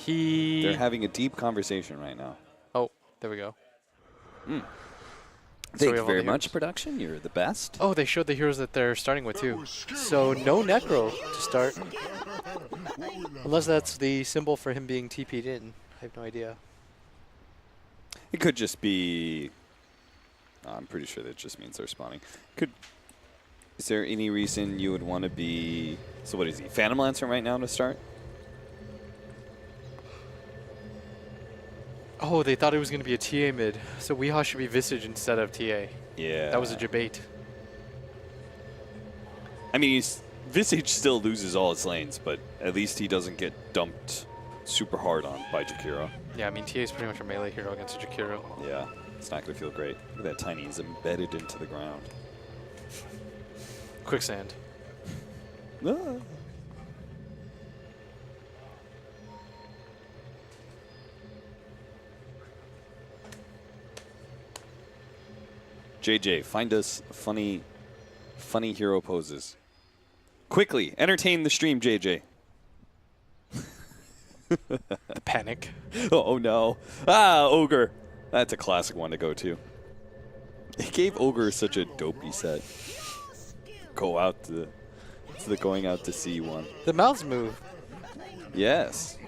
They're having a deep conversation right now. Oh, there we go. Thank you very much, production. You're the best. Oh, they showed the heroes that they're starting with, too. So no Necro to start. Unless that's the symbol for him being TP'd in. I have no idea. It could just be... I'm pretty sure that just means they're spawning. Is there any reason you would want to be... So what is he? Phantom Lancer right now to start? Oh, they thought it was going to be a TA mid. So Weehaw should be Visage instead of TA. Yeah. That was a debate. I mean, Visage still loses all his lanes, but at least he doesn't get dumped super hard on by Jakiro. Yeah, I mean, TA is pretty much a melee hero against a Jakiro. Yeah, it's not going to feel great. Look at that Tiny. He's embedded into the ground. Quicksand. Ah. JJ, find us funny hero poses. Quickly, entertain the stream, JJ. The panic. Oh no. Ah, Ogre. That's a classic one to go to. It gave Ogre such a dopey set. Go out to the going out to sea one. The mouths move. Yes.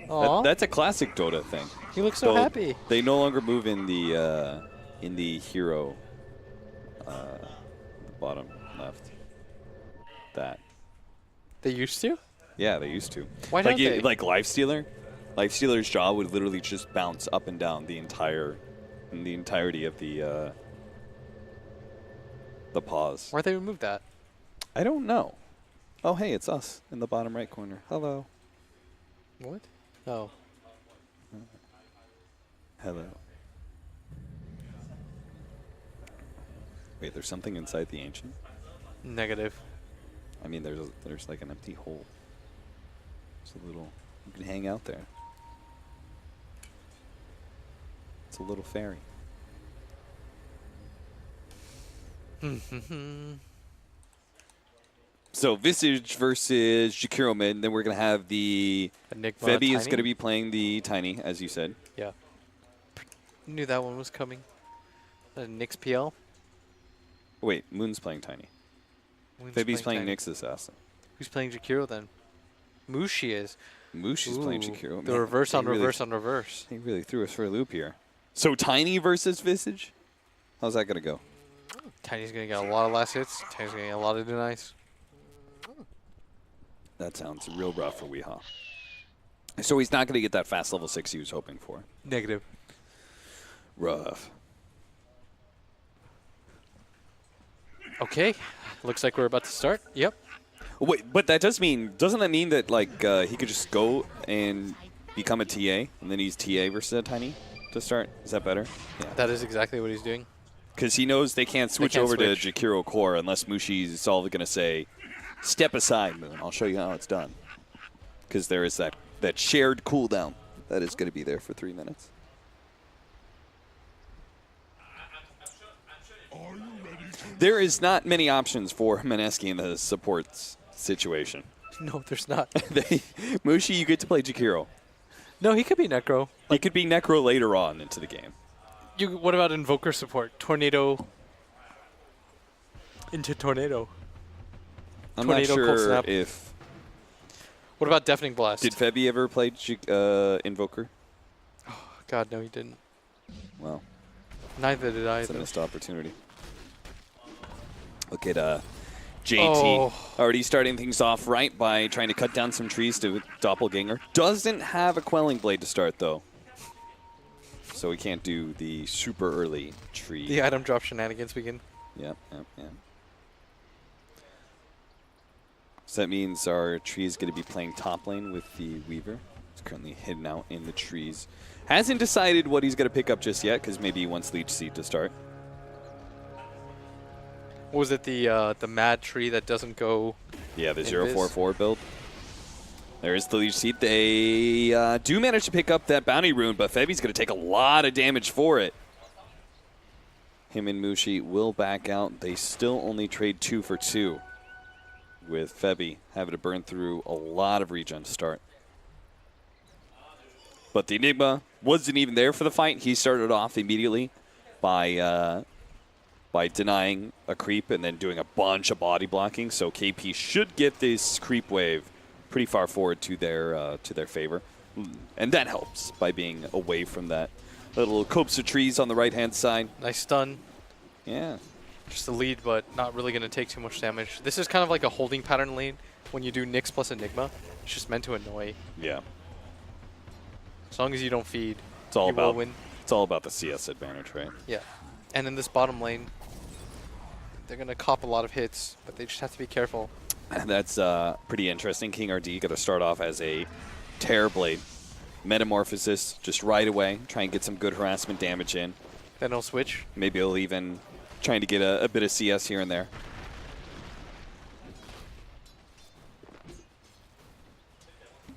That's a classic Dota thing. He looks so happy. They no longer move in the hero bottom left. That. They used to? Yeah, they used to. Why don't they? Like Lifestealer? Lifestealer's jaw would literally just bounce up and down the entirety of the pause. Why'd they remove that? I don't know. Oh, hey, it's us in the bottom right corner. Hello. What? Oh. Hello. Wait, there's something inside the Ancient? Negative. I mean, there's like an empty hole. It's a little... You can hang out there. It's a little fairy. So Visage versus Jakiro mid, and then we're going to have the... Enigma Febby is Tiny? going to be playing the Tiny, as you said. Yeah. Knew that one was coming. Nyx PL. Wait, Moon's playing Tiny. Moon's Febby's playing Tiny. Nyx Assassin. Who's playing Jakiro then? Mushi is. Mushi's playing Jakiro. The reverse on reverse on reverse. He really threw us for a loop here. So Tiny versus Visage? How's that going to go? Tiny's going to get a lot of last hits. Tiny's going to get a lot of denies. That sounds real rough for Weehaw. So he's not going to get that fast level 6 he was hoping for. Negative. Rough. Okay. Looks like we're about to start. Yep. Wait, but that doesn't that mean that like he could just go and become a TA and then he's TA versus a Tiny to start? Is that better? Yeah. That is exactly what he's doing. Because he knows they can't switch over to Jakiro Core unless Mushi's all going to say, step aside, Moon. I'll show you how it's done. Because there is that shared cooldown that is going to be there for 3 minutes. There is not many options for Mineski in the supports situation. No, there's not. Mushi, you get to play Jakiro. No, he could be Necro. He could be Necro later on into the game. What about Invoker support? Tornado into Tornado. I'm Tornado, not Cold sure Snap. if... What about Deafening Blast? Did Febby ever play Invoker? Oh, God, no, he didn't. Well. Neither did I. It's a missed opportunity. Look at JT already starting things off right by trying to cut down some trees to Doppelganger. Doesn't have a Quelling Blade to start, though. So we can't do the super early tree. The item drop shenanigans begin. Yep. So that means our tree is going to be playing top lane with the Weaver. He's currently hidden out in the trees. Hasn't decided what he's going to pick up just yet, because maybe he wants Leech Seed to start. What was it, the mad tree that doesn't go? Yeah, the 044 build. There's the Leech Seed. They do manage to pick up that Bounty Rune, but Febby's going to take a lot of damage for it. Him and Mushi will back out. They still only trade 2 for 2, with Febby having to burn through a lot of regen to start. But the Enigma wasn't even there for the fight. He started off immediately by denying a creep and then doing a bunch of body blocking. So KP should get this creep wave pretty far forward to their favor. And that helps by being away from that little copse of trees on the right-hand side. Nice stun. Yeah. Just a lead, but not really going to take too much damage. This is kind of like a holding pattern lane when you do Nyx plus Enigma. It's just meant to annoy. Yeah. As long as you don't feed, It's all you will about win. It's all about the CS advantage, right? Yeah. And in this bottom lane, they're going to cop a lot of hits, but they just have to be careful. That's pretty interesting. King RD going to start off as a Terrorblade. Metamorphosis just right away. Try and get some good harassment damage in. Then he'll switch. Maybe he'll even trying to get a bit of CS here and there.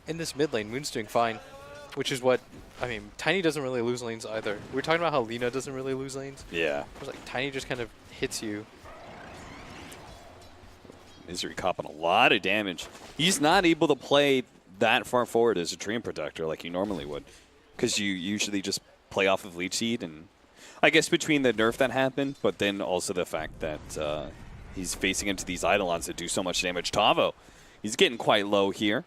In this mid lane, Moon's doing fine, which is what, I mean, Tiny doesn't really lose lanes either. We were talking about how Lina doesn't really lose lanes. Yeah. It's like Tiny just kind of hits you. Misery copping a lot of damage. He's not able to play that far forward as a Treant Protector like you normally would, because you usually just play off of Leech Seed, and I guess between the nerf that happened, but then also the fact that he's facing into these Eidolons that do so much damage. Tavo, he's getting quite low here.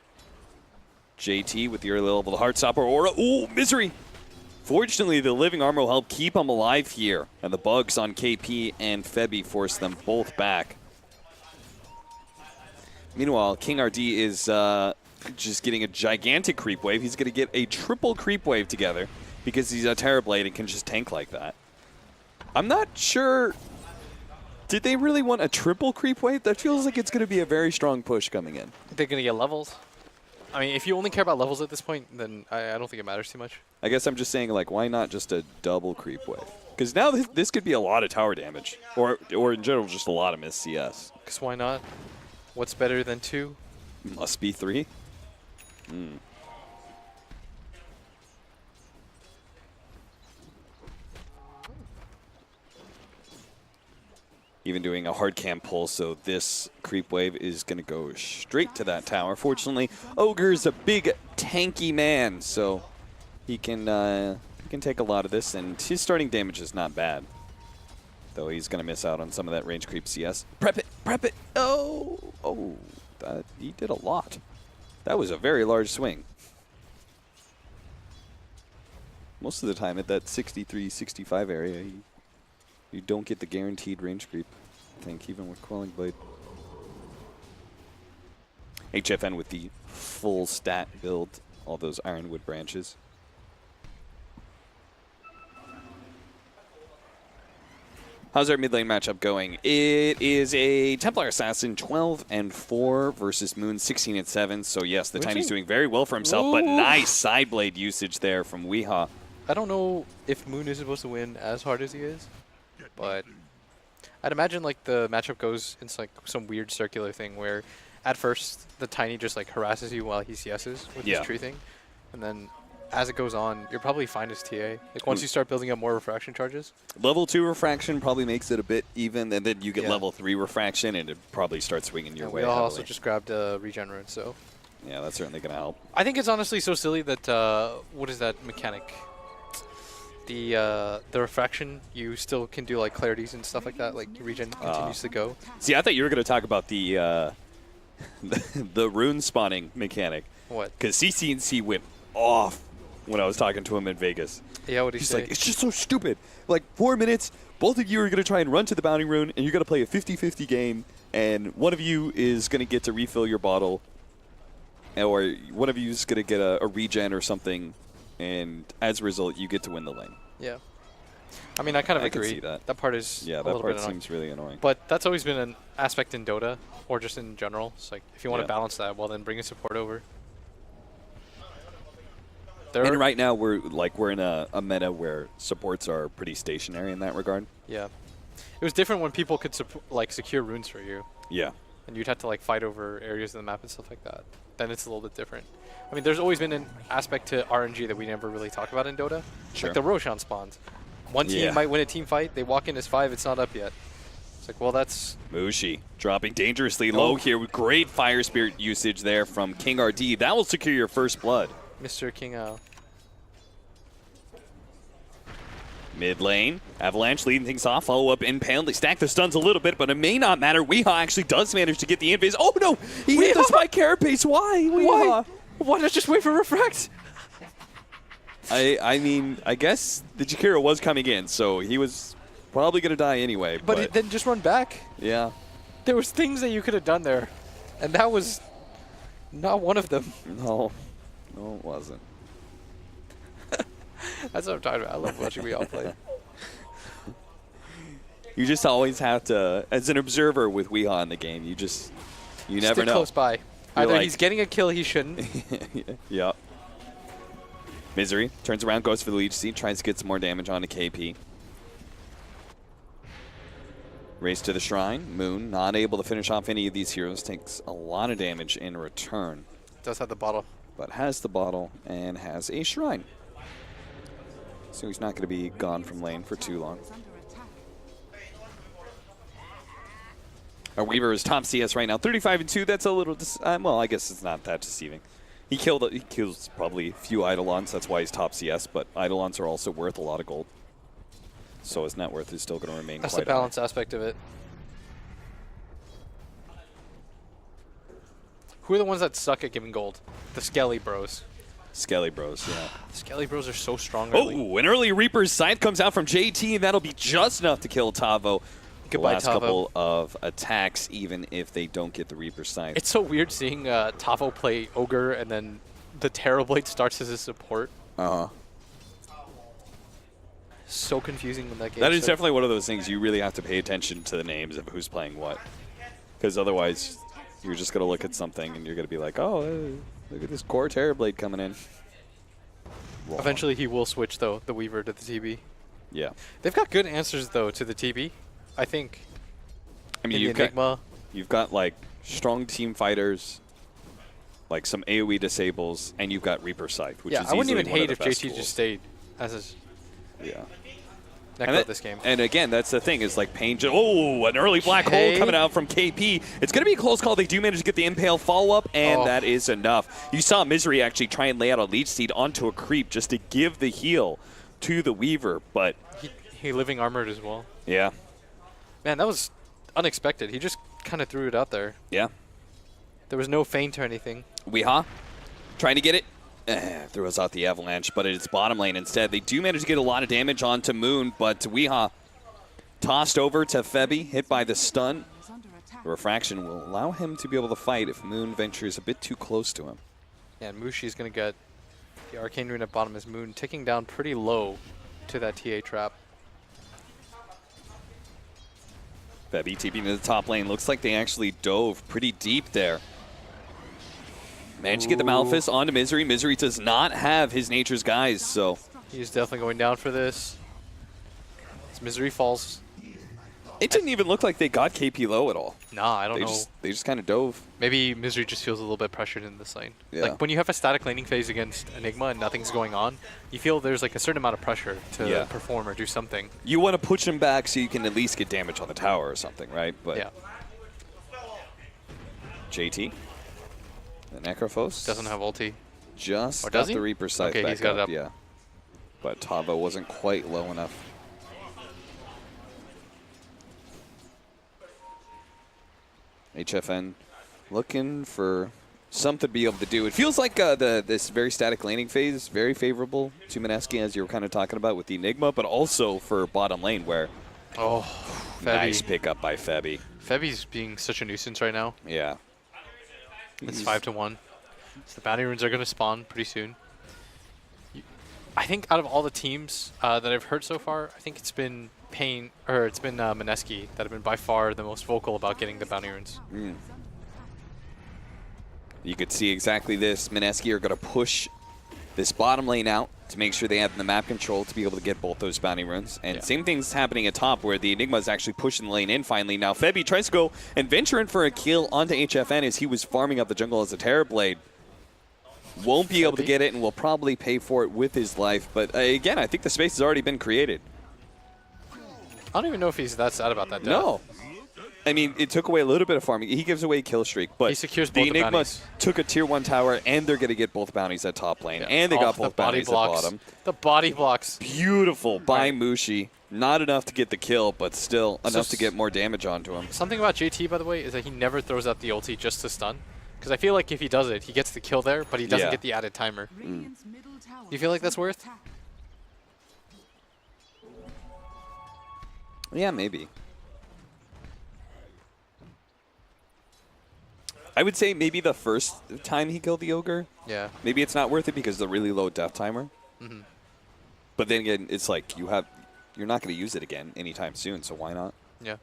JT with the early level Heartstopper Aura. Ooh, Misery! Fortunately, the Living Armor will help keep him alive here, and the bugs on KP and Febby force them both back. Meanwhile, King RD is just getting a gigantic creep wave. He's going to get a triple creep wave together because he's a Terrorblade and can just tank like that. I'm not sure. Did they really want a triple creep wave? That feels like it's going to be a very strong push coming in. They're going to get levels. I mean, if you only care about levels at this point, then I don't think it matters too much. I guess I'm just saying, like, why not just a double creep wave? Because now this could be a lot of tower damage. Or in general, just a lot of missed CS. Because why not? What's better than 2? Must be 3. Even doing a hard cam pull, so this creep wave is going to go straight to that tower. Fortunately, Ogre's a big tanky man, so he can take a lot of this, and his starting damage is not bad. Though he's going to miss out on some of that range creep CS. Prep it! Prep it! Oh! He did a lot. That was a very large swing. Most of the time at that 63, 65 area, you don't get the guaranteed range creep, I think, even with Quelling Blade. HFN with the full stat build, all those Ironwood branches. How's our mid lane matchup going? It is a Templar Assassin 12-4 versus Moon 16-7. So yes, the Tiny's doing very well for himself, but nice side blade usage there from Weehaw. I don't know if Moon is supposed to win as hard as he is, but I'd imagine like the matchup goes into like some weird circular thing where at first the Tiny just like harasses you while he CS's with his tree thing, and then as it goes on, you're probably fine as TA. Like once you start building up more refraction charges. Level 2 refraction probably makes it a bit even, and then you get level 3 refraction, and it probably starts swinging your way. We also just grabbed a regen rune, so. Yeah, that's certainly going to help. I think it's honestly so silly that, what is that mechanic? The refraction, you still can do like clarities and stuff like that, like regen continues to go. See, I thought you were going to talk about the the rune spawning mechanic. What? Because CCNC went off when I was talking to him in Vegas. Yeah, what did he say? Like, it's just so stupid. Like, 4 minutes, both of you are going to try and run to the bounty rune, and you're going to play a 50-50 game, and one of you is going to get to refill your bottle, or one of you is going to get a regen or something, and as a result, you get to win the lane. Yeah. I mean, I kind of I agree. can see that. That part is yeah, a that little part bit annoying. seems really annoying. But that's always been an aspect in Dota, or just in general. It's like, if you want to balance that, well, then bring a support over. And right now we're in a meta where supports are pretty stationary in that regard. Yeah, it was different when people could secure runes for you. Yeah, and you'd have to like fight over areas of the map and stuff like that. Then it's a little bit different. I mean, there's always been an aspect to RNG that we never really talk about in Dota. Sure. Like the Roshan spawns. One team might win a team fight. They walk in as 5. It's not up yet. It's like, well, that's Mushi dropping dangerously low here with great Fire Spirit usage there from King RD. That will secure your first blood. Mr. King Ao. Mid lane, Avalanche leading things off. Follow up Impale. They stack the stuns a little bit, but it may not matter. Weehaw actually does manage to get the invis. Oh no! He hit the spike carapace. Why? Why? Why not just wait for refract? I mean, I guess the Jakiro was coming in, so he was probably going to die anyway. But then just run back. Yeah. There was things that you could have done there, and that was not one of them. No, it wasn't. That's what I'm talking about. I love watching we all play. You just always have to, as an observer with Weehaw in the game, you never Stick know. close by. Either he's getting a kill he shouldn't. Yeah. Misery turns around, goes for the leech seed, tries to get some more damage onto KP. Race to the shrine. Moon, not able to finish off any of these heroes, takes a lot of damage in return. Does have the bottle. But has the bottle and has a shrine. So he's not going to be gone from lane for too long. Our Weaver is top CS right now, 35-2. That's a little, well, I guess it's not that deceiving. He kills probably a few Eidolons. That's why he's top CS. But Eidolons are also worth a lot of gold. So his net worth is still going to remain That's quite the balance high. aspect of it. Who are the ones that suck at giving gold? The Skelly Bros. Skelly Bros, yeah. The Skelly Bros are so strong early. Oh, an early Reaper's Scythe comes out from JT, and that'll be just enough to kill Tavo. Goodbye, the last Tavo. couple of attacks, even if they don't get the Reaper's Scythe. It's so weird seeing Tavo play Ogre, and then the Terrorblade starts as a support. Uh-huh. So confusing when that game That is started. definitely one of those things you really have to pay attention to the names of who's playing what. Because otherwise, you're just going to look at something and you're going to be like, oh, look at this core Terrorblade coming in. Wrong. Eventually he will switch, though, the Weaver to the TB. Yeah. They've got good answers, though, to the TB, I think. I mean, In the Enigma. You've got, like, strong team fighters, like some AoE disables, and you've got Reaper Scythe, which is I wouldn't easily even one of hate the if best JT tools. just stayed as his Yeah. Necro this game. And again, that's the thing, is like Pain. Oh, an early black hole coming out from KP. It's going to be a close call. They do manage to get the Impale follow-up, and that is enough. You saw Misery actually try and lay out a leech seed onto a creep just to give the heal to the Weaver, but He living armored as well. yeah. Man, that was unexpected. He just kind of threw it out there. Yeah. There was no feint or anything. Weehaw trying to get it. Throws out the Avalanche, but it's bottom lane instead. They do manage to get a lot of damage onto Moon, but Weehaw tossed over to Febby, hit by the stun. The refraction will allow him to be able to fight if Moon ventures a bit too close to him. Yeah, and Mushi's going to get the Arcane Rune at bottom as Moon ticking down pretty low to that TA trap. Febby TPing to the top lane. Looks like they actually dove pretty deep there. Managed to get the Malphus onto Misery. Misery does not have his Nature's Guise, so He's definitely going down for this. As Misery falls. it didn't even look like they got KP low at all. Nah, I don't know. They just kind of dove. Maybe Misery just feels a little bit pressured in this lane. Yeah. Like when you have a static laning phase against Enigma and nothing's going on, you feel there's like a certain amount of pressure to perform or do something. You want to push him back so you can at least get damage on the tower or something, right? But Yeah. JT, the Necrophos, Doesn't have ulti. just Or got does he? the Reaper Scythe Okay, back he's got it up. Yeah, but Tavo wasn't quite low enough. HFN looking for something to be able to do. It feels like this very static laning phase is very favorable to Mineski, as you were kind of talking about with the Enigma, but also for bottom lane where Oh, Febby. nice pickup by Febby. Febby's being such a nuisance right now. Yeah. It's 5-1. So the bounty runes are going to spawn pretty soon. I think out of all the teams that I've heard so far, I think it's been Mineski that have been by far the most vocal about getting the bounty runes. You could see exactly this. Mineski are going to push this bottom lane out to make sure they have the map control to be able to get both those bounty runes. And same thing's happening at top where the Enigma is actually pushing the lane in finally. Now Febby tries to go and venture in for a kill onto HFN as he was farming up the jungle as a Terrorblade. Won't be able to get it and will probably pay for it with his life. But again, I think the space has already been created. I don't even know if he's that sad about that death. No. I mean, it took away a little bit of farming. He gives away kill streak, but He secures the both the Enigma bounties. took a tier 1 tower, and they're going to get both bounties at top lane, Yeah. and they got both the body bounties blocks. at bottom. The body blocks. Beautiful by Right. Mushi. Not enough to get the kill, but still enough to get more damage onto him. Something about JT, by the way, is that he never throws out the ulti just to stun. Because I feel like if he does it, he gets the kill there, but he doesn't Yeah. get the added timer. Do you feel like that's worth? Yeah, maybe. I would say maybe the first time he killed the Ogre, Yeah. maybe it's not worth it because of the really low death timer. Mm-hmm. But then again, it's like you're not going to use it again anytime soon, so why not? Yeah.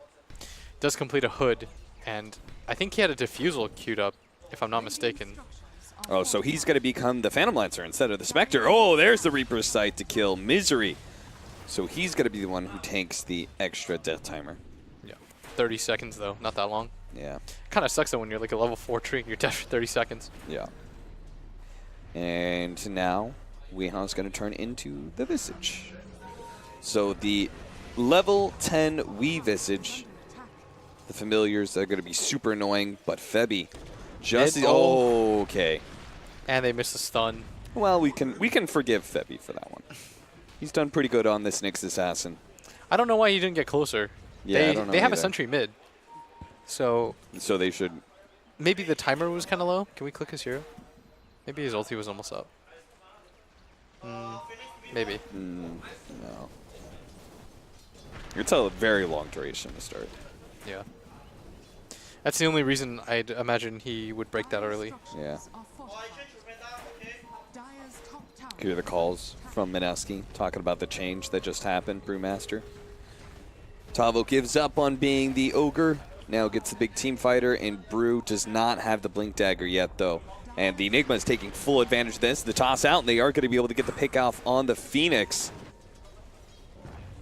Does complete a hood, and I think he had a diffusal queued up, if I'm not mistaken. Oh, so he's going to become the Phantom Lancer instead of the Spectre. Oh, there's the Reaper's Sight to kill Misery. So he's going to be the one who tanks the extra death timer. Yeah. 30 seconds, though. Not that long. Yeah. Kind of sucks, though, when you're like a level 4 tree and you're dead for 30 seconds. Yeah. And now, Weeha's going to turn into the Visage. So the level 10 Wee Visage, the familiars are going to be super annoying, but Febby just... okay. And they missed a stun. Well, we can forgive Febby for that one. He's done pretty good on this Nyx Assassin. I don't know why he didn't get closer. Yeah, I don't know they have either. a sentry mid. So So they should... maybe the timer was kind of low. Can we click his hero? Maybe his ulti was almost up. Maybe. No. It's a very long duration to start. Yeah. That's the only reason I'd imagine he would break that early. Yeah. Hear the calls from Mineski talking about the change that just happened, Brewmaster. Tavo gives up on being the Ogre, now gets the big team fighter, and Brew does not have the Blink Dagger yet, though. And the Enigma is taking full advantage of this. The toss out, and they are going to be able to get the pick off on the Phoenix.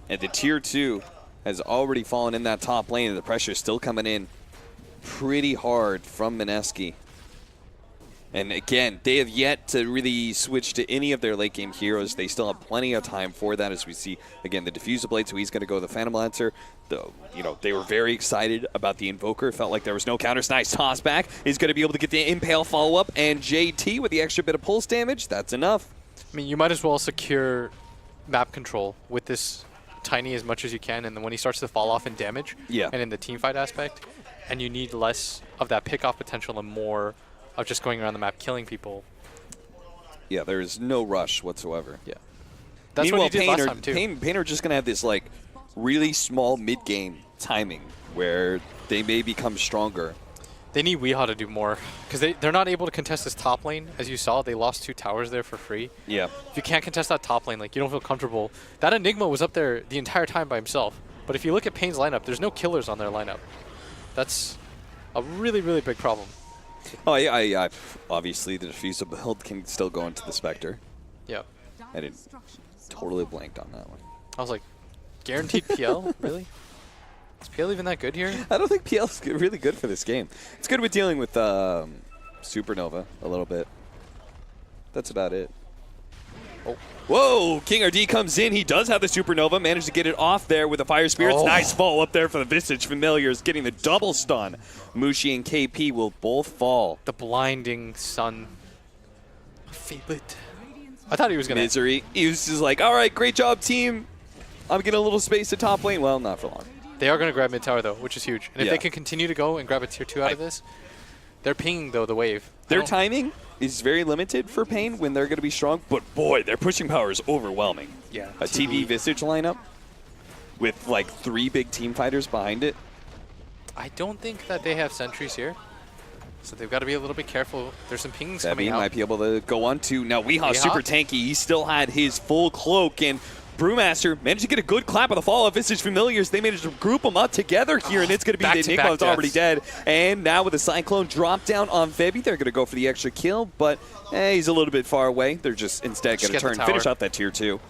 And the tier 2 has already fallen in that top lane, and the pressure is still coming in pretty hard from Mineski. And again, they have yet to really switch to any of their late game heroes. They still have plenty of time for that, as we see, again, the Diffuser Blade, so he's going to go the Phantom Lancer. They were very excited about the Invoker. Felt like there was no counters. Nice toss back. He's going to be able to get the Impale follow-up, and JT with the extra bit of pulse damage. That's enough. I mean, you might as well secure map control with this Tiny as much as you can, and then when he starts to fall off in damage, and in the teamfight aspect, and you need less of that pick-off potential and more of just going around the map killing people. Yeah, there's no rush whatsoever. Yeah. That's Meanwhile, what he did last time, too. Pain are just going to have this like really small mid-game timing where they may become stronger. They need Weehaw to do more, because they're not able to contest this top lane. As you saw, they lost 2 towers there for free. Yeah. If you can't contest that top lane, like, you don't feel comfortable. That Enigma was up there the entire time by himself. But if you look at Pain's lineup, there's no killers on their lineup. That's a really, really big problem. Oh, yeah, obviously the Diffuser build can still go into the Spectre. Yeah. I didn't totally blanked on that one. I was like, guaranteed PL? Really? Is PL even that good here? I don't think PL's really good for this game. It's good with dealing with Supernova a little bit. That's about it. Oh. Whoa! King RD comes in. He does have the Supernova. Managed to get it off there with the Fire Spirits. Oh. Nice fall up there for the Visage Familiars, getting the double stun. Mushi and KP will both fall. The blinding sun. I feel it. I thought he was going to... Misery. He was just like, all right, great job, team. I'm getting a little space at top lane. Well, not for long. They are going to grab mid tower, though, which is huge. And if they can continue to go and grab a tier 2 out of this, they're pinging, though, the wave. Their timing is very limited for Pain when they're going to be strong, but boy, their pushing power is overwhelming. Yeah. A TV Visage lineup with like 3 big team fighters behind it. I don't think that they have sentries here. So they've got to be a little bit careful. There's some pings coming out. Might be able to go on to. Now, Weeha's Weehaw? super tanky. He still had his full cloak, and Brewmaster managed to get a good clap of the fall of Visage Familiars. They managed to group them up together here, and it's going to be the Enigma that's already dead. And now with the Cyclone drop down on Febby, they're going to go for the extra kill, but he's a little bit far away. They're just instead going to turn, finish out that tier 2.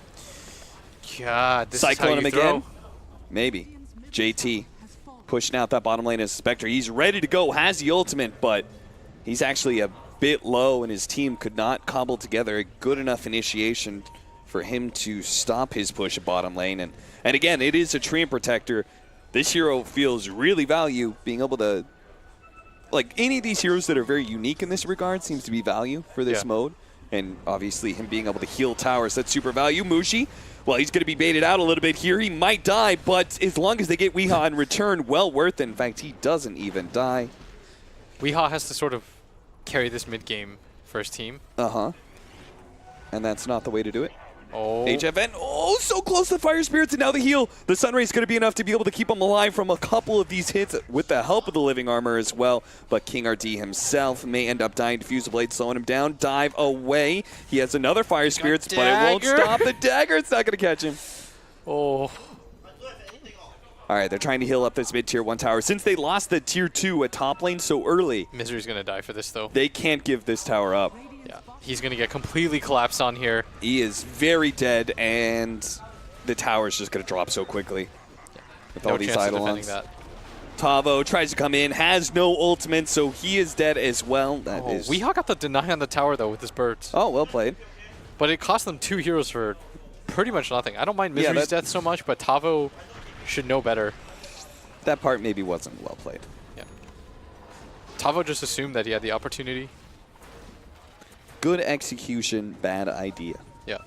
God, this Cyclone is how him you throw. again. Maybe. JT pushing out that bottom lane as Spectre. He's ready to go, has the ultimate, but he's actually a bit low, and his team could not cobble together a good enough initiation for him to stop his push at bottom lane. And again, it is a Treant Protector. This hero feels really value, being able to, like any of these heroes that are very unique in this regard seems to be value for this mode. And obviously him being able to heal towers, that's super value. Mushi, well, he's going to be baited out a little bit here. He might die, but as long as they get Weehaw in return, well worth it. In fact, he doesn't even die. Weehaw has to sort of carry this mid-game for his team. Uh-huh. And that's not the way to do it. Oh. HFN, oh, so close to the Fire Spirits, and now the heal. The Sunray is going to be enough to be able to keep him alive from a couple of these hits with the help of the Living Armor as well. But King RD himself may end up dying. Diffuse Blade slowing him down. Dive away. He has another Fire Spirits, but it won't stop the dagger. It's not going to catch him. Oh. All right, they're trying to heal up this mid-tier 1 tower. Since they lost the tier 2 at top lane so early, Misery's going to die for this, though. they can't give this tower up. Yeah, he's going to get completely collapsed on here. He is very dead, and the tower's just going to drop so quickly with all these Eidolons. Tavo tries to come in, has no ultimate, so he is dead as well. Weehaw got the deny on the tower, though, with his birds. Oh, well played. But it cost them 2 heroes for pretty much nothing. I don't mind Misery's death so much, but Tavo should know better. That part maybe wasn't well played. Yeah. Tavo just assumed that he had the opportunity. Good execution, bad idea. Yeah.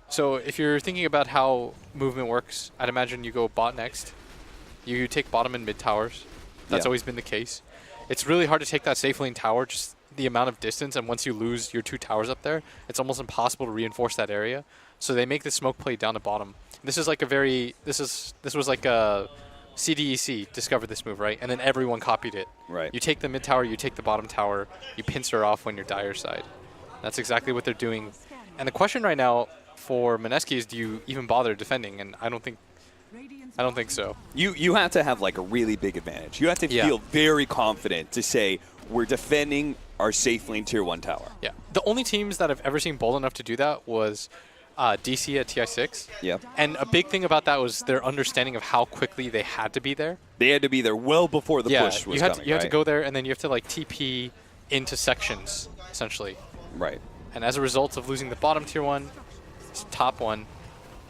So if you're thinking about how movement works, I'd imagine you go bot next. You take bottom and mid towers. That's always been the case. It's really hard to take that safe lane tower, just the amount of distance, and once you lose your 2 towers up there, it's almost impossible to reinforce that area. So they make the smoke play down to bottom. This is like a very this was like a CDEC discovered this move, right? And then everyone copied it. Right. You take the mid tower, you take the bottom tower, you pincer off when you're dire side. That's exactly what they're doing. And the question right now for Mineski is, do you even bother defending? And I don't think so. You have to have like a really big advantage. You have to feel very confident to say we're defending our safe lane tier 1 tower. Yeah. The only teams that I've ever seen bold enough to do that was DC at TI6. Yeah. And a big thing about that was their understanding of how quickly they had to be there. They had to be there well before the push was coming. You have to go there, and then you have to like TP into sections, essentially. Right. And as a result of losing the bottom tier 1, top 1.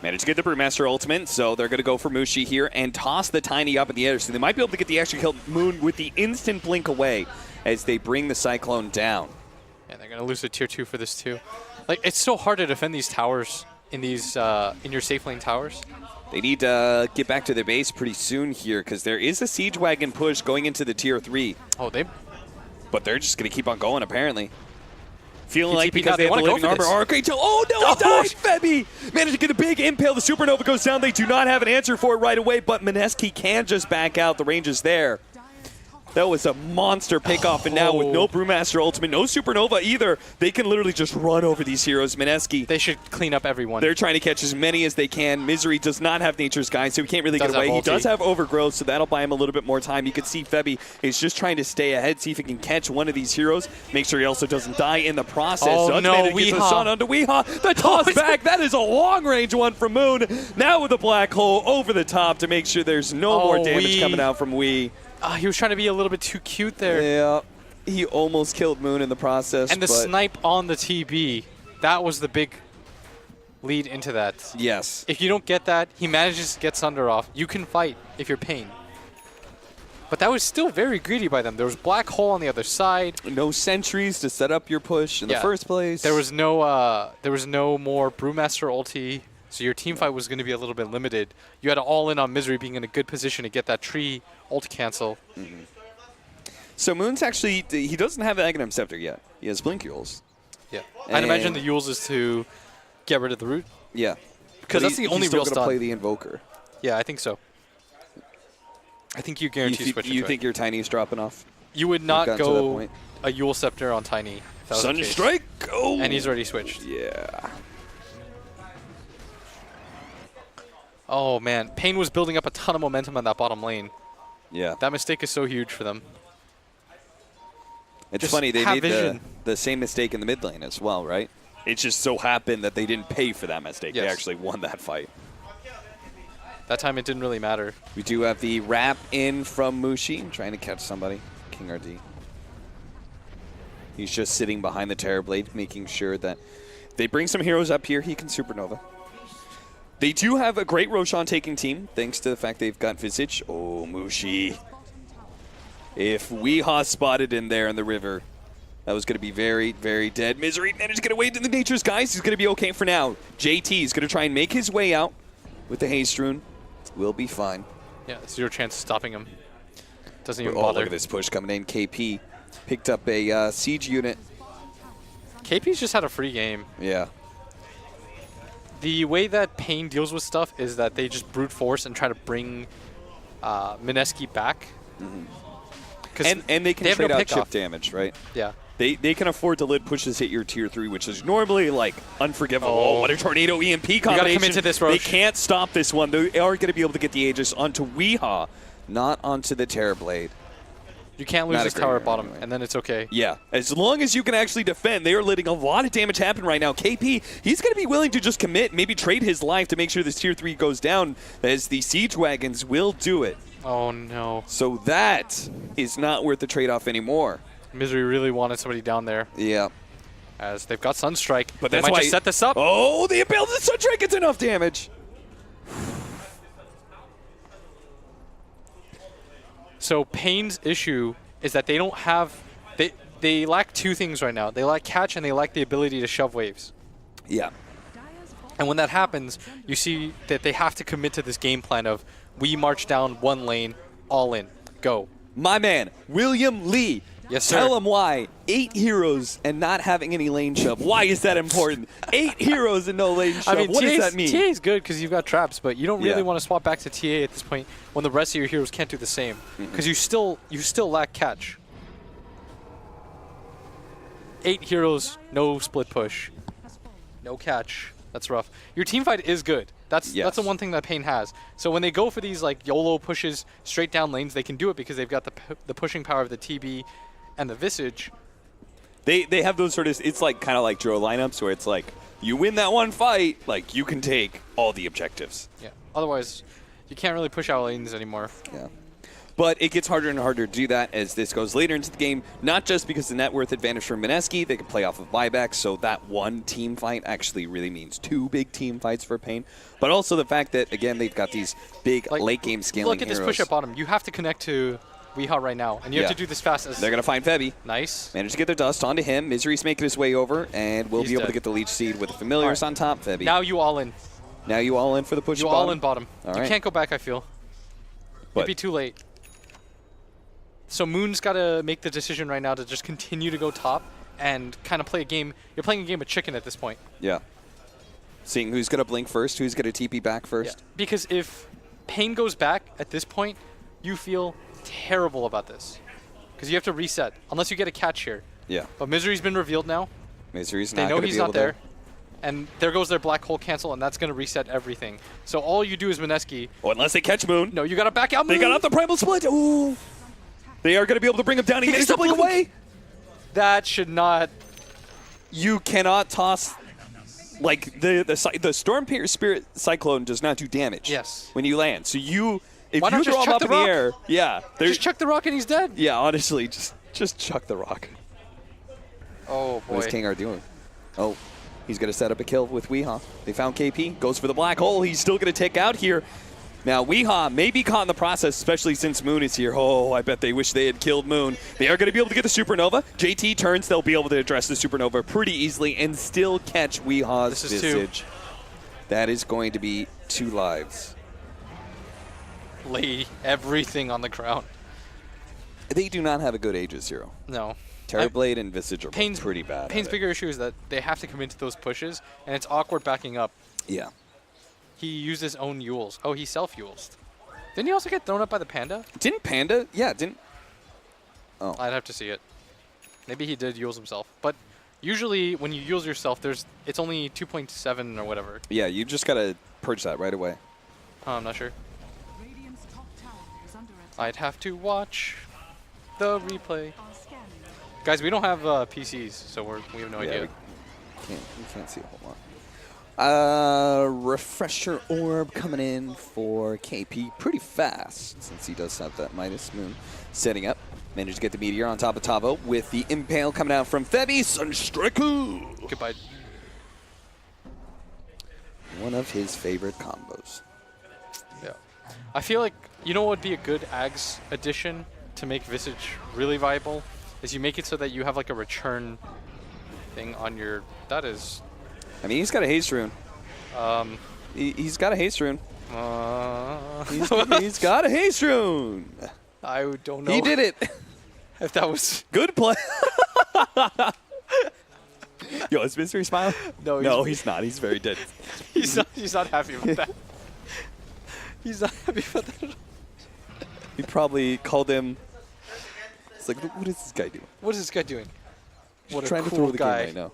Managed to get the Brewmaster ultimate, so they're going to go for Mushi here and toss the Tiny up in the air. So they might be able to get the extra kill. Moon with the instant blink away as they bring the Cyclone down. And they're going to lose the tier 2 for this too. Like, it's so hard to defend these towers in these in your safe lane towers. They need to get back to their base pretty soon here because there is a Siege Wagon push going into the tier 3. Oh, But they're just going to keep on going, apparently. Feeling like TP because they now, have the living armor. Arcade, oh, no, he died! Febby managed to get a big impale. The Supernova goes down. They do not have an answer for it right away, but Mineski can just back out. The range is there. That was a monster pickoff, and now with no Brewmaster ultimate, no Supernova either, they can literally just run over these heroes. Mineski, they should clean up everyone. They're trying to catch as many as they can. Misery does not have Nature's Guide, so he can't really get away. He does have Overgrowth, so that'll buy him a little bit more time. You can see Febby is just trying to stay ahead, see if he can catch one of these heroes. Make sure he also doesn't die in the process. Oh, no, gets a shot onto Weehaw. The toss back, that is a long-range one from Moon. Now with a black hole over the top to make sure there's no more damage coming out from Wee. He was trying to be a little bit too cute there. Yeah, he almost killed Moon in the process. And the snipe on the TB, that was the big lead into that. Yes. If you don't get that, he manages to get Sunder off. You can fight if you're Pain. But that was still very greedy by them. There was black hole on the other side. No sentries to set up your push in the first place. There was no more Brewmaster ulti. So your team fight was going to be a little bit limited. You had to all in on Misery being in a good position to get that tree ult cancel. Mm-hmm. So Moon's actually, he doesn't have the Aghanim Scepter yet. He has Blink Yules. Yeah. I'd imagine the Yules is to get rid of the root. Yeah. Because that's the only real stun. Play the Invoker. Yeah, I think so. I think you guarantee switch. You think your Tiny is dropping off? You would not go a Yule Scepter on Tiny. Sunstrike! Oh! And he's already switched. Yeah. Oh, man. Pain was building up a ton of momentum on that bottom lane. Yeah. That mistake is so huge for them. It's just funny, they made the same mistake in the mid lane as well, right? It just so happened that they didn't pay for that mistake. Yes. They actually won that fight. That time it didn't really matter. We do have the wrap in from Mushi, trying to catch somebody. King RD. He's just sitting behind the Terrorblade, making sure that They bring some heroes up here. He can Supernova. They do have a great Roshan taking team, thanks to the fact they've got Visage. Oh, Mushi. If Weehaw spotted in there in the river, that was going to be very, very dead. Misery managed to get away to the Nature's Guys. He's going to be okay for now. JT is going to try and make his way out with the Haste Rune. Will be fine. Yeah, 0 chance of stopping him. Doesn't even Oh, bother. look at this push coming in. KP picked up a siege unit. KP's just had a free game. Yeah. The way that Pain deals with stuff is that they just brute force and try to bring Mineski back. And they can have trade no out chip pickoff. damage, right? Yeah. They can afford to let pushes hit your tier 3, which is normally like unforgivable. Oh, what a tornado EMP combination. You gotta commit to this, Roche. They can't stop this one. They are going to be able to get the Aegis onto Weehaw, not onto the Terrorblade. You can't lose Not a this great tower at area, bottom, anyway. and then it's okay. Yeah, as long as you can actually defend, they are letting a lot of damage happen right now. KP, he's going to be willing to just commit, maybe trade his life to make sure this tier 3 goes down, as the siege wagons will do it. Oh, no. So that is not worth the trade-off anymore. Misery really wanted somebody down there, Yeah. as they've got Sunstrike. But they that's might why just set this up. Oh, the ability to Sunstrike gets enough damage. So Pain's issue is that they don't have... They lack two things right now. They lack catch, and they lack the ability to shove waves. Yeah. And when that happens, you see that they have to commit to this game plan of, we march down one lane, all in, go. My man, William Lee. Yes, sir. Tell him why. 8 heroes and not having any lane shove. Why is that important? 8 heroes and no lane shove. I mean, what does that mean? TA is good because you've got traps, but you don't really Yeah. want to swap back to TA at this point when the rest of your heroes can't do the same, because you still lack catch. 8 heroes, no split push, no catch. That's rough. Your team fight is good. That's the one thing that Pain has. So when they go for these like YOLO pushes straight down lanes, they can do it because they've got the pushing power of the TB and the Visage. They have those sort of, it's like kind of like draw lineups where it's like, you win that one fight, like you can take all the objectives. Yeah. Otherwise, you can't really push out lanes anymore. Yeah. But it gets harder and harder to do that as this goes later into the game, not just because the net worth advantage for Mineski, they can play off of buybacks, so that one team fight actually really means 2 big team fights for Pain, but also the fact that, again, they've got these big late game scaling Look at heroes. this push at bottom. You have to connect to Weehaw right now, and you have to do this fast as... They're going to find Febby. Nice. Manage to get their dust onto him. Misery's making his way over, and we'll He's be able dead. to get the Leech Seed with the Familiars on top, Febby. Now you all in. Now you all in for the push You bottom? all in bottom. All you right. can't go back, I feel. But- It'd be too late. So Moon's got to make the decision right now to just continue to go top and kind of play a game. You're playing a game of chicken at this point. Yeah. Seeing who's going to blink first, who's going to TP back first. Yeah. Because if Pain goes back at this point, you feel terrible about this. Because you have to reset, unless you get a catch here. Yeah. But Misery's been revealed now. Misery's They not know going to he's be able not there. to... And there goes their black hole cancel, and that's going to reset everything. So all you do is Mineski. Oh, unless they catch Moon. No, you got to back out Moon. They got out the Primal Split. Ooh. They are going to be able to bring him down. He managed to blink away. That should not... You cannot toss... Like, the Storm Spirit Cyclone does not do damage. Yes. When you land. So you... If Why you not just throw him chuck up the in the rock? air... Yeah. Just chuck the rock and he's dead. Yeah, honestly, just chuck the rock. Oh, boy. What is King R doing? Oh, he's going to set up a kill with Weehaw. They found KP. Goes for the black hole. He's still going to tick out here. Now, Weehaw may be caught in the process, especially since Moon is here. Oh, I bet they wish they had killed Moon. They are going to be able to get the Supernova. JT turns. They'll be able to address the Supernova pretty easily and still catch Weehaw's This is Visage. That is going to be 2 lives. Lay everything on the ground. They do not have a good Aegis hero. No. Terrorblade and Visage are Pain's pretty bad. Pain's at it. bigger issue is that they have to commit to those pushes, and it's awkward backing up. Yeah. He used his own Yules. Oh, he self-Yulesed. Didn't he also get thrown up by the panda? Didn't Panda? Yeah, didn't. Oh. I'd have to see it. Maybe he did Yules himself. But usually when you Yules yourself, it's only 2.7 or whatever. Yeah, you just got to purge that right away. Oh, I'm not sure. I'd have to watch the replay. Guys, we don't have PCs, so we have no idea. We can't see a whole lot. Refresher Orb coming in for KP pretty fast, since he does have that Midas Moon setting up. Managed to get the Meteor on top of Tavo with the Impale coming out from Febby. Sunstriku! Goodbye. One of his favorite combos. Yeah. I feel like, you know what would be a good Ags addition to make Visage really viable? Is you make it so that you have like a return thing on your... That is... I mean, he's got a haste rune. He's got a haste rune. He's got a haste rune. I don't know. He did it. If that was... Good play. Yo, is Mystery smiling? No, he's not. He's very dead. he's not happy with that. He's not happy with that. He probably called him. It's like, what is this guy doing? What is this guy doing? What He's a trying cool to throw the guy. game right now.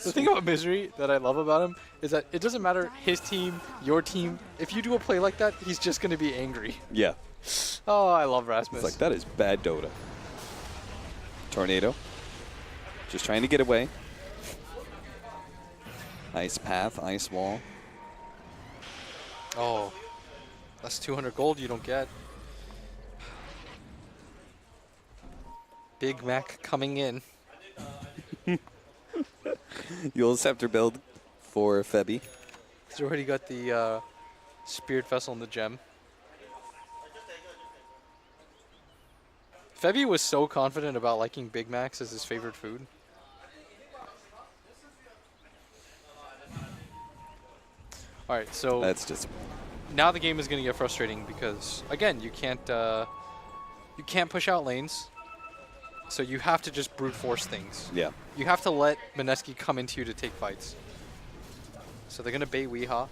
The thing about Misery that I love about him is that it doesn't matter his team, your team. If you do a play like that, he's just going to be angry. Yeah. Oh, I love Rasmus. It's like, that is bad Dota. Tornado. Just trying to get away. Ice path, ice wall. Oh, that's 200 gold you don't get. Big Mac coming in. You'll Scepter build for Febby. He's already got the Spirit Vessel and the gem. Febby was so confident about liking Big Macs as his favorite food. All right, so That's just... now the game is going to get frustrating because, again, you can't push out lanes, so you have to just brute force things. Yeah. You have to let Mineski come into you to take fights. So they're going to bait Weehaw.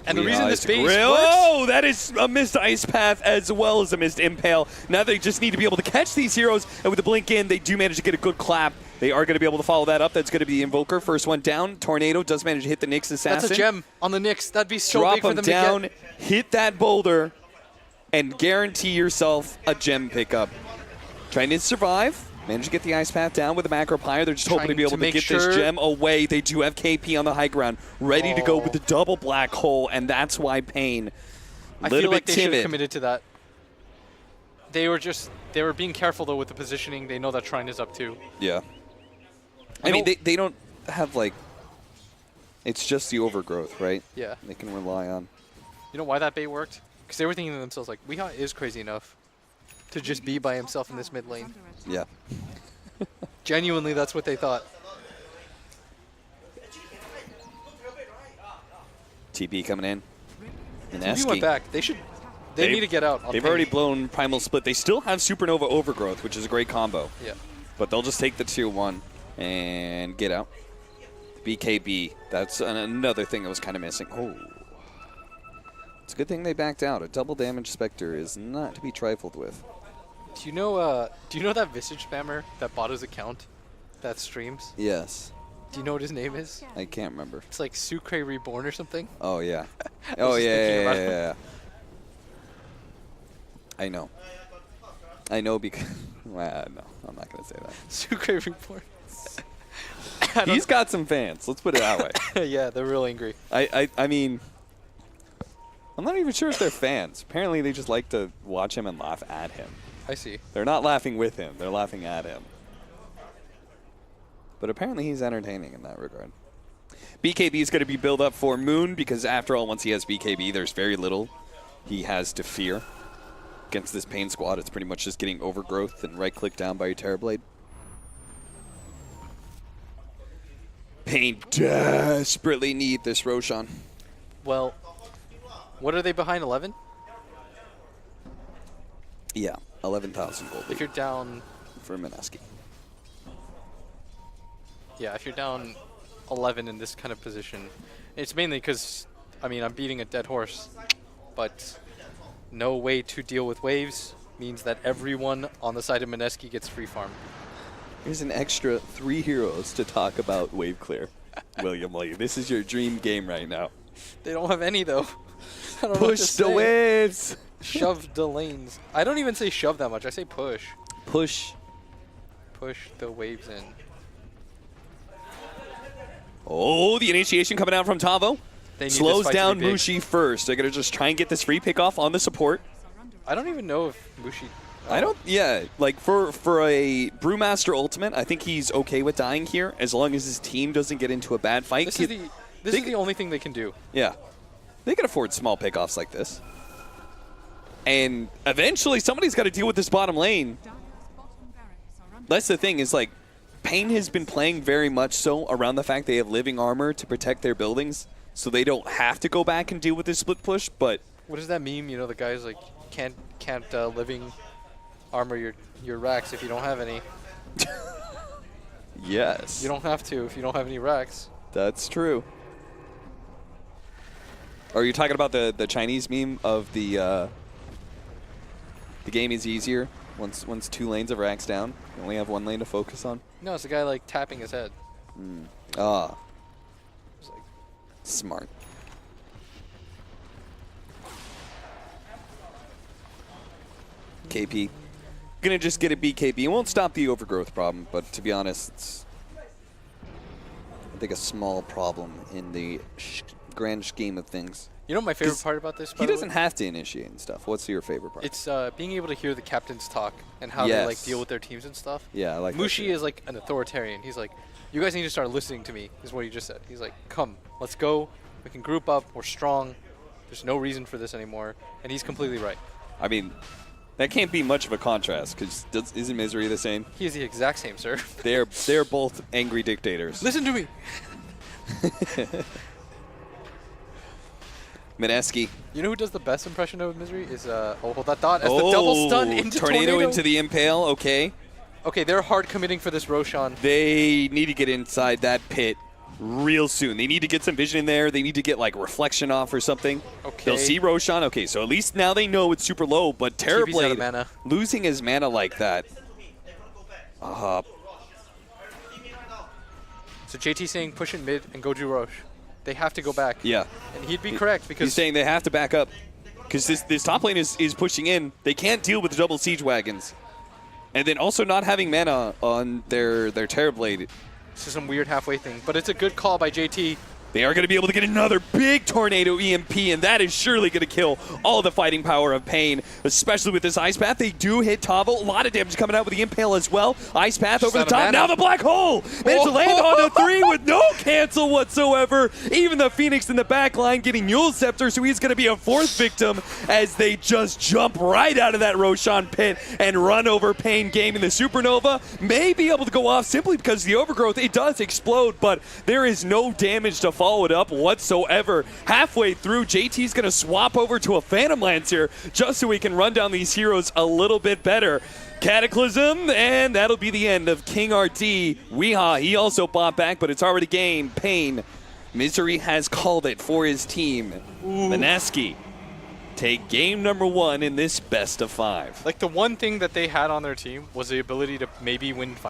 And the reason this bait works... Oh, that is a missed Ice Path as well as a missed Impale. Now they just need to be able to catch these heroes, and with the blink in, they do manage to get a good clap. They are going to be able to follow that up. That's going to be the Invoker. First one down. Tornado does manage to hit the Nyx Assassin. That's a gem on the Nyx. That'd be so Drop big for him them down, to get. hit that boulder, and guarantee yourself a gem pickup. Trying to survive. Manage to get the Ice Path down with the Macro Pyre. They're just hoping to be able to get this gem away. They do have KP on the high ground, ready to go with the double black hole, and that's why Pain I little feel like bit they should have timid. committed to that. They were being careful though with the positioning. They know that Shrine is up too. Yeah. I mean, they don't have like, it's just the overgrowth, right? Yeah. They can rely on. You know why that bait worked? Because they were thinking to themselves like, Weehaw is crazy enough to just be by himself in this mid lane. Yeah. Genuinely, that's what they thought. TP coming in. He went back. They need to get out. They've already blown Primal Split. They still have Supernova Overgrowth, which is a great combo. Yeah. But they'll just take the 2-1 and get out. BKB, that's another thing that was kind of missing. Oh. It's a good thing they backed out. A double damage Spectre is not to be trifled with. Do you know that Visage spammer that bought his account that streams? Yes. Do you know what his name is? I can't remember. It's like Sucre Reborn or something. Oh, yeah. I Oh, was just thinking about him. yeah. I know. I know because... Well, no, I'm not going to say that. Sucre Reborn. He's got some fans. Let's put it that way. Yeah, they're real angry. I mean... I'm not even sure if they're fans. Apparently, they just like to watch him and laugh at him. I see. They're not laughing with him. They're laughing at him. But apparently, he's entertaining in that regard. BKB is going to be built up for Moon because, after all, once he has BKB, there's very little he has to fear. Against this Pain squad, it's pretty much just getting Overgrowth and right-click down by your Terrorblade. Pain desperately need this Roshan. Well, what are they behind? 11? Yeah, 11,000 gold If you're down... for Mineski. Yeah, if you're down 11 in this kind of position, it's mainly because, I mean, I'm beating a dead horse, but no way to deal with waves means that everyone on the side of Mineski gets free farm. Here's an extra 3 heroes to talk about wave clear. William Lee, this is your dream game right now. They don't have any, though. I don't know what Push to the say. waves! Shove the lanes. I don't even say shove that much. I say push. Push. Push the waves in. Oh, the initiation coming out from Tavo. They need Slows this fight down to be big. Mushi first. They're going to just try and get this free pick off on the support. I don't even know if Mushi... I don't, yeah, like for a Brewmaster Ultimate, I think he's okay with dying here as long as his team doesn't get into a bad fight. This is the only thing they can do. Yeah. They can afford small pickoffs like this. And eventually somebody's got to deal with this bottom lane. That's the thing is, like, Pain has been playing very much so around the fact they have living armor to protect their buildings, so they don't have to go back and deal with this split push, but... What is that meme? You know, the guy's like, can't living armor your racks if you don't have any. Yes. You don't have to if you don't have any racks. That's true. Are you talking about the Chinese meme of the game is easier once 2 lanes of racks down? You only have 1 lane to focus on? No, it's a guy like tapping his head. Ah. It's like, Smart. KP. Gonna just get a BKB. It won't stop the overgrowth problem, but to be honest, it's, I think, a small problem in the grand scheme of things. you know what my favorite part about this? He doesn't have to initiate and stuff. What's your favorite part? It's being able to hear the captains talk and how they like deal with their teams and stuff. Yeah, I like that Mushi too. is like an authoritarian. He's like, you guys need to start listening to me, is what he just said. He's like, come, let's go. We can group up. We're strong. There's no reason for this anymore. And he's completely right. I mean, that can't be much of a contrast, because isn't Misery the same? He is the exact same, sir. They're both angry dictators. Listen to me. Mineski. You know who does the best impression of Misery? Is hold that thought as the double stun into tornado into the impale. Okay. Okay, they're hard committing for this Roshan. They need to get inside that pit real soon. They need to get some vision in there. They need to get like reflection off or something. Okay. They'll see Roshan. Okay, so at least now they know it's super low, but TV's out of Terrorblade mana. losing his mana like that. So JT saying push in mid and go do Rosh. They have to go back. Yeah. And he'd be correct because He's saying they have to back up because this top lane is pushing in. They can't deal with the double siege wagons. And then also not having mana on their Terrorblade. this is some weird halfway thing, but it's a good call by JT. They are going to be able to get another big tornado EMP, and that is surely going to kill all the fighting power of Pain, especially with this Ice Path. They do hit Tavo. A lot of damage coming out with the Impale as well. Ice Path over the top. Now the Black Hole! Managed to land on the 3 with no cancel whatsoever. Even the Phoenix in the back line getting Yule Scepter, so he's going to be a 4th victim as they just jump right out of that Roshan pit and run over Pain, gaming the Supernova. May be able to go off simply because the Overgrowth, it does explode, but there is no damage to follow it up whatsoever. Halfway through, JT's going to swap over to a Phantom Lancer just so we can run down these heroes a little bit better. Cataclysm, and that'll be the end of King RT. Weehaw, he also bought back, but it's already game. Pain. Misery has called it for his team. Mineski take game number 1 in this best of 5. Like the one thing that they had on their team was the ability to maybe win